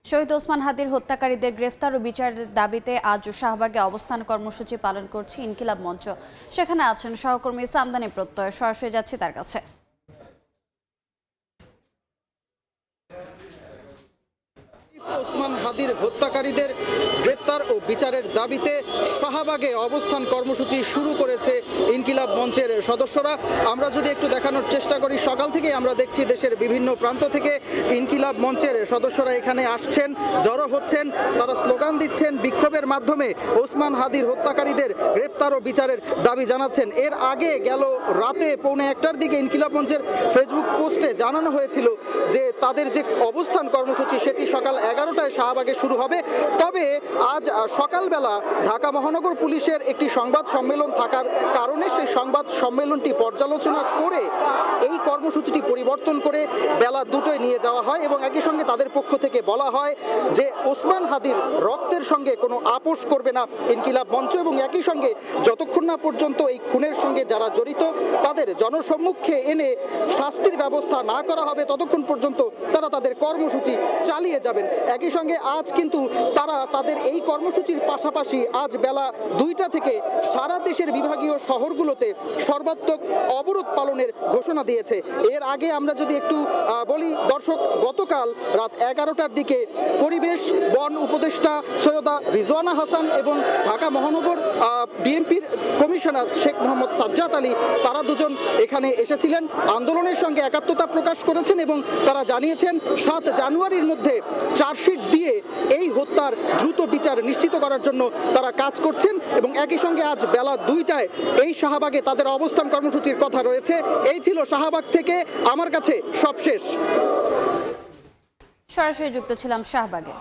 শহীদ ওসমান হাদির হত্যাকারীদের গ্রেফতার ও বিচারের দাবিতে আজ শাহবাগে অবস্থান কর্মসূচি পালন করছে ইনকিলাব মঞ্চ। সেখানে আছেন সহকর্মী সামদানি প্রত্যয়। সরাসরি যাচ্ছি তার কাছে। ওসমান হাদির হত্যাকারীদের গ্রেপ্তার ও বিচারের দাবিতে শাহবাগে অবস্থান কর্মসূচি শুরু করেছে ইনকিলাব মঞ্চের সদস্যরা। আমরা যদি একটু দেখানোর চেষ্টা করি, সকাল থেকে আমরা দেখছি দেশের বিভিন্ন প্রান্ত থেকে ইনকিলাব মঞ্চের সদস্যরা এখানে আসছেন, জড়ো হচ্ছেন, তারা স্লোগান দিচ্ছেন, বিক্ষোভের মাধ্যমে ওসমান হাদির হত্যাকারীদের গ্রেপ্তার ও বিচারের দাবি জানাচ্ছেন। এর আগে গেল রাতে 1:15টার দিকে ইনকিলাব মঞ্চের ফেসবুক পোস্টে জানানো হয়েছিল যে তাদের যে অবস্থান কর্মসূচি সেটি সকাল 11টায় শাহবাগে শুরু হবে। তবে আজ সকালবেলা ঢাকা মহানগর পুলিশের একটি সংবাদ সম্মেলন থাকার কারণে সেই সংবাদ সম্মেলনটি পর্যালোচনা করে এই কর্মসূচিটি পরিবর্তন করে বেলা 2টায় নিয়ে যাওয়া হয় এবং একই সঙ্গে তাদের পক্ষ থেকে বলা হয় যে ওসমান হাদির রক্তের সঙ্গে কোনো আপোষ করবে না ইনকিলাব মঞ্চ, এবং একই সঙ্গে যতক্ষণ না পর্যন্ত এই খুনের সঙ্গে যারা জড়িত তাদের জনসম্মুখে এনে শাস্তির ব্যবস্থা না করা হবে ততক্ষণ পর্যন্ত তারা তাদের কর্মসূচি চালিয়ে যাবেন। একই সঙ্গে আজ কিন্তু তারা তাদের এই কর্মসূচির পাশাপাশি আজ বেলা 2টা থেকে সারা দেশের বিভাগীয় শহরগুলোতে সর্বাত্মক অবরোধ পালনের ঘোষণা দিয়েছে। এর আগে আমরা যদি একটু বলি দর্শক, গতকাল রাত 11টার দিকে পরিবেশ বন উপদেষ্টা সৈয়দা রিজওয়ানা হাসান এবং ঢাকা মহানগর বিএনপির কমিশনার শেখ মোহাম্মদ সাজ্জাদ আলী তারা দুজন এখানে এসেছিলেন, আন্দোলনের সঙ্গে একাত্মতা প্রকাশ করেছেন এবং তারা জানিয়েছেন 7 জানুয়ারির মধ্যে চার্জশিট দিয়ে এই হত্যার দ্রুত বিচার নিশ্চিত করার জন্য তারা কাজ করছেন। এবং একই সঙ্গে আজ বেলা 2টায় এই শাহবাগে তাদের অবস্থান কর্মসূচির কথা রয়েছে। এই ছিল শাহবাগ থেকে আমার কাছে সবশেষ। সরাসরি যুক্ত ছিলাম শাহবাগে।